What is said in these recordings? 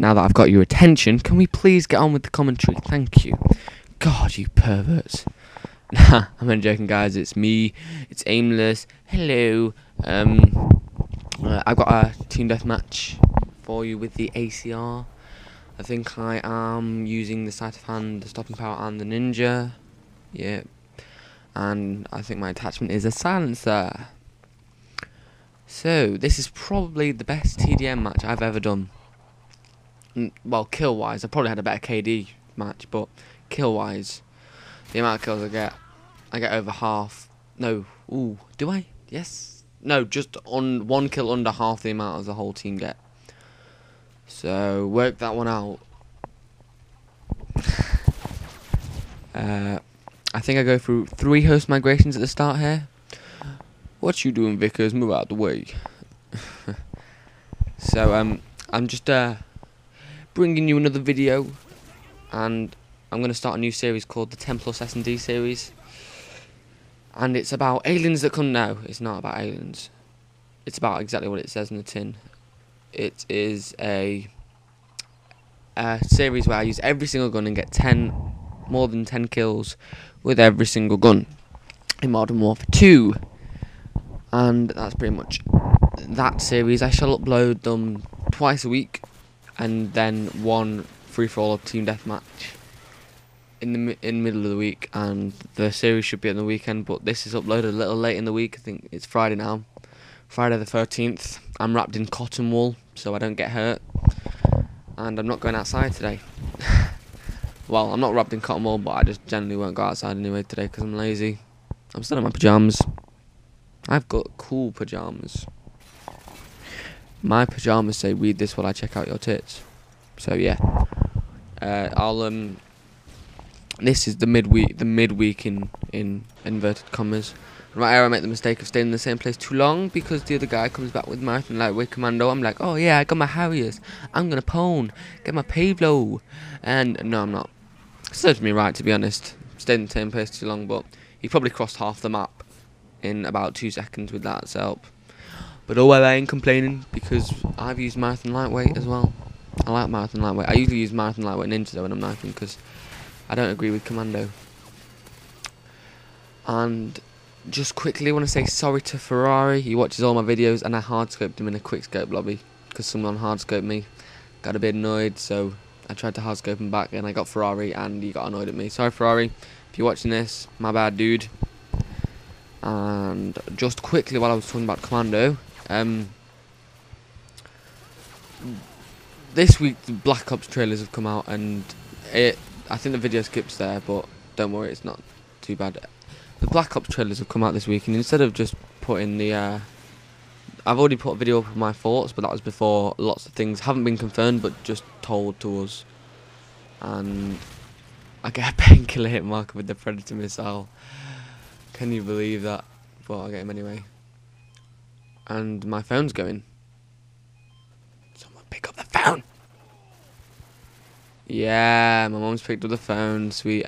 now that I've got your attention, can we please get on with the commentary? Thank you. God, you perverts. Nah, I'm only joking, guys. It's me. It's Aimless. Hello. I've got a team deathmatch for you with the ACR. I think I am using the sleight of hand, the stopping power, and the ninja. Yeah. And I think my attachment is a silencer. So, this is probably the best TDM match I've ever done. Well, kill-wise, I probably had a better KD match, but kill-wise, the amount of kills I get over half. No, ooh, do I? Yes. No, just on one kill under half the amount as the whole team get. So, work that one out. I think I go through 3 host migrations at the start here. What you doing, Vickers? Move out the way. So, I'm just bringing you another video, and I'm going to start a new series called the 10 plus S&D series. And it's about aliens that come now. It's not about aliens. It's about exactly what it says in the tin. It is a series where I use every single gun and get more than 10 kills with every single gun in Modern Warfare 2. And that's pretty much that series. I shall upload them twice a week, and then one free-for-all team deathmatch in the middle of the week, and the series should be on the weekend, but this is uploaded a little late in the week. I think it's Friday now, Friday the 13th. I'm wrapped in cotton wool so I don't get hurt, and I'm not going outside today. Well, I'm not wrapped in cotton wool, but I just generally won't go outside anyway today because I'm lazy. I'm still in my pyjamas. I've got cool pyjamas. My pyjamas say, "Read this while I check out your tits." So yeah, this is the midweek in inverted commas. Right here I make the mistake of staying in the same place too long because the other guy comes back with Marathon Lightweight Commando. I'm like, oh yeah, I got my Harriers. I'm gonna pwn, get my Pavlo. And no, I'm not. Serves me right, to be honest. Stayed in the same place too long, but he probably crossed half the map in about 2 seconds with that help. But oh well, I ain't complaining because I've used Marathon Lightweight as well. I like Marathon Lightweight. I usually use Marathon Lightweight Ninja though when I'm knifing because I don't agree with Commando. And just quickly want to say sorry to Ferrari. He watches all my videos, and I hardscoped him in a quickscope lobby because someone hardscoped me. Got a bit annoyed, so I tried to hardscope him back, and I got Ferrari, and he got annoyed at me. Sorry, Ferrari, if you're watching this, my bad, dude. And just quickly, while I was talking about Commando, this week the Black Ops trailers have come out, and I think the video skips there, but don't worry, it's not too bad. The Black Ops trailers have come out this week, and instead of just putting the I've already put a video up of my thoughts, but that was before lots of things haven't been confirmed, but just told to us. And I get a painkiller hit marker with the Predator missile. Can you believe that? But I get him anyway. And my phone's going. Someone pick up the phone. Yeah, my mom's picked up the phone. Sweet.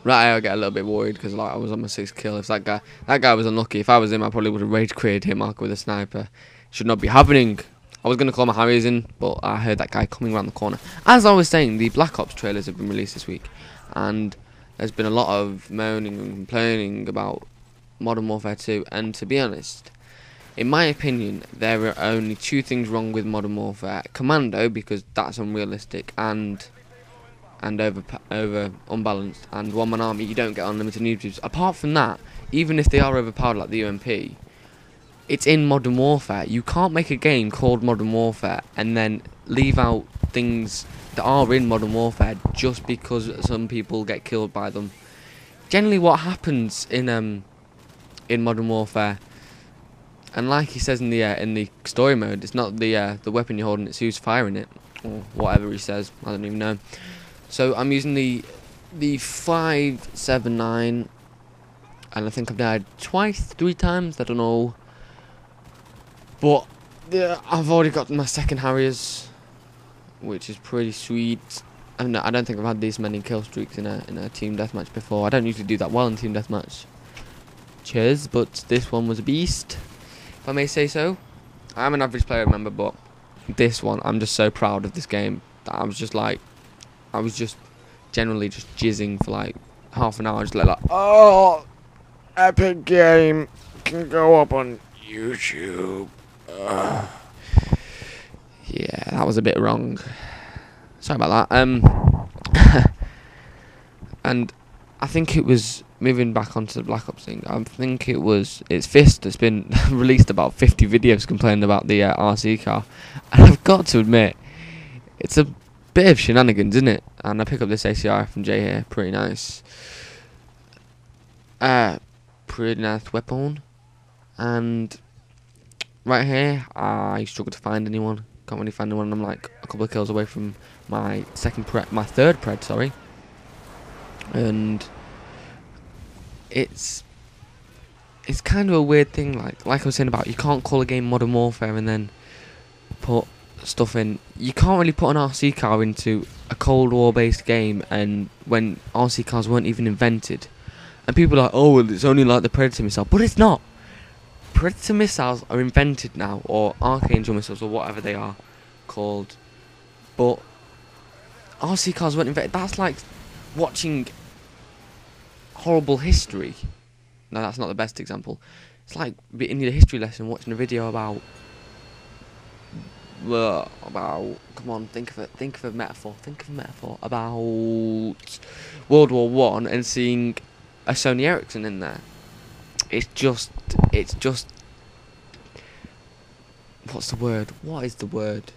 Right, I get a little bit worried because like I was on my 6th kill. If that guy was unlucky. If I was him, I probably would have rage quitted hit marker with a sniper. Should not be happening. I was going to call my Harriers in, but I heard that guy coming around the corner. As I was saying, the Black Ops trailers have been released this week, and there's been a lot of moaning and complaining about Modern Warfare 2. And to be honest, in my opinion, there are only 2 things wrong with Modern Warfare: Commando, because that's unrealistic, and over unbalanced, and one man army, you don't get unlimited noobs. Apart from that, even if they are overpowered like the UMP, it's in Modern Warfare. You can't make a game called Modern Warfare and then leave out things that are in Modern Warfare just because some people get killed by them. Generally what happens in Modern Warfare, and like he says in the story mode, it's not the weapon you're holding, it's who's firing it, or whatever he says, I don't even know. So I'm using the 579, and I think I've died twice, 3 times, I don't know. But I've already got my 2nd Harriers, which is pretty sweet. I don't think I've had this many kill streaks in a team deathmatch before. I don't usually do that well in team deathmatch. Cheers, but this one was a beast, if I may say so. I'm an average player, remember, but this one, I'm just so proud of this game that I was just generally just jizzing for like half an hour, just like, oh, epic game can go up on YouTube. Yeah, that was a bit wrong. Sorry about that. And I think it was, moving back onto the Black Ops thing, I think it's Fist that's been released about 50 videos complaining about the RC car. And I've got to admit, it's a bit of shenanigans, isn't it? And I pick up this ACR from J here, pretty nice. Pretty nice weapon. And right here, I struggle to find anyone. Can't really find anyone. I'm like a couple of kills away from my third pred, sorry. And it's kind of a weird thing, like I was saying about, you can't call a game Modern Warfare and then put stuff in. You can't really put an RC car into a Cold War based game, and when RC cars weren't even invented, and people are like, oh well, it's only like the Predator missile, but it's not. Predator missiles are invented now, or Archangel missiles, or whatever they are called, but RC cars weren't invented. That's like watching horrible history. No, that's not the best example. It's like in the history lesson watching a video about come on, think of a metaphor about World War One and seeing a Sony Ericsson in there. It's just what's the word? What is the word?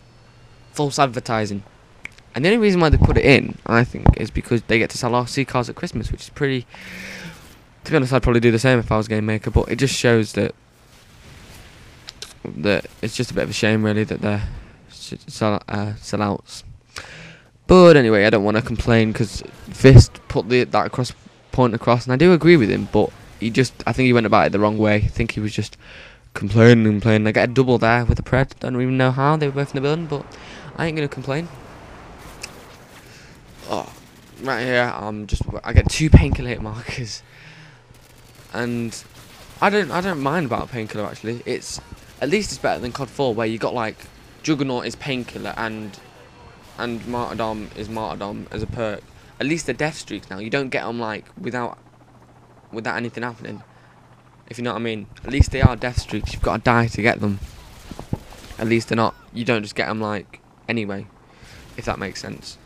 False advertising. And the only reason why they put it in, I think, is because they get to sell RC cars at Christmas, which is pretty... To be honest, I'd probably do the same if I was a game maker, but it just shows that it's just a bit of a shame, really, that they're sellouts. But anyway, I don't want to complain, because Fist put that point across, and I do agree with him, but I think he went about it the wrong way. I think he was just complaining. I get a double there with the Pred. Don't even know how, they were both in the building, but I ain't going to complain. Oh, right here, I get 2 painkiller hit markers, and I don't mind about painkiller actually. At least it's better than COD 4, where you got like Juggernaut is painkiller and Martyrdom is Martyrdom as a perk. At least the death streaks now, you don't get them like without anything happening, if you know what I mean. At least they are death streaks. You've got to die to get them. At least they're not. You don't just get them like anyway, if that makes sense.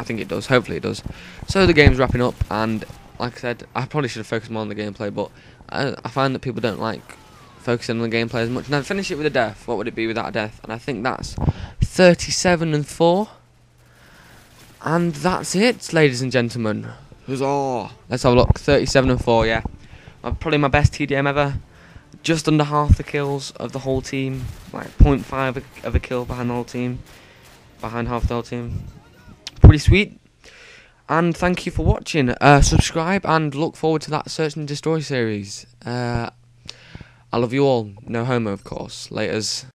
I think it does. Hopefully it does. So the game's wrapping up, and like I said, I probably should have focused more on the gameplay, but I find that people don't like focusing on the gameplay as much. And I'd finish it with a death. What would it be without a death? And I think that's 37-4. And that's it, ladies and gentlemen. Huzzah! Let's have a look. 37-4, yeah. Probably my best TDM ever. Just under half the kills of the whole team. Like 0.5 of a kill behind the whole team. Behind half the whole team. Pretty sweet. And thank you for watching. Subscribe and look forward to that Search and Destroy series. I love you all. No homo, of course. Laters.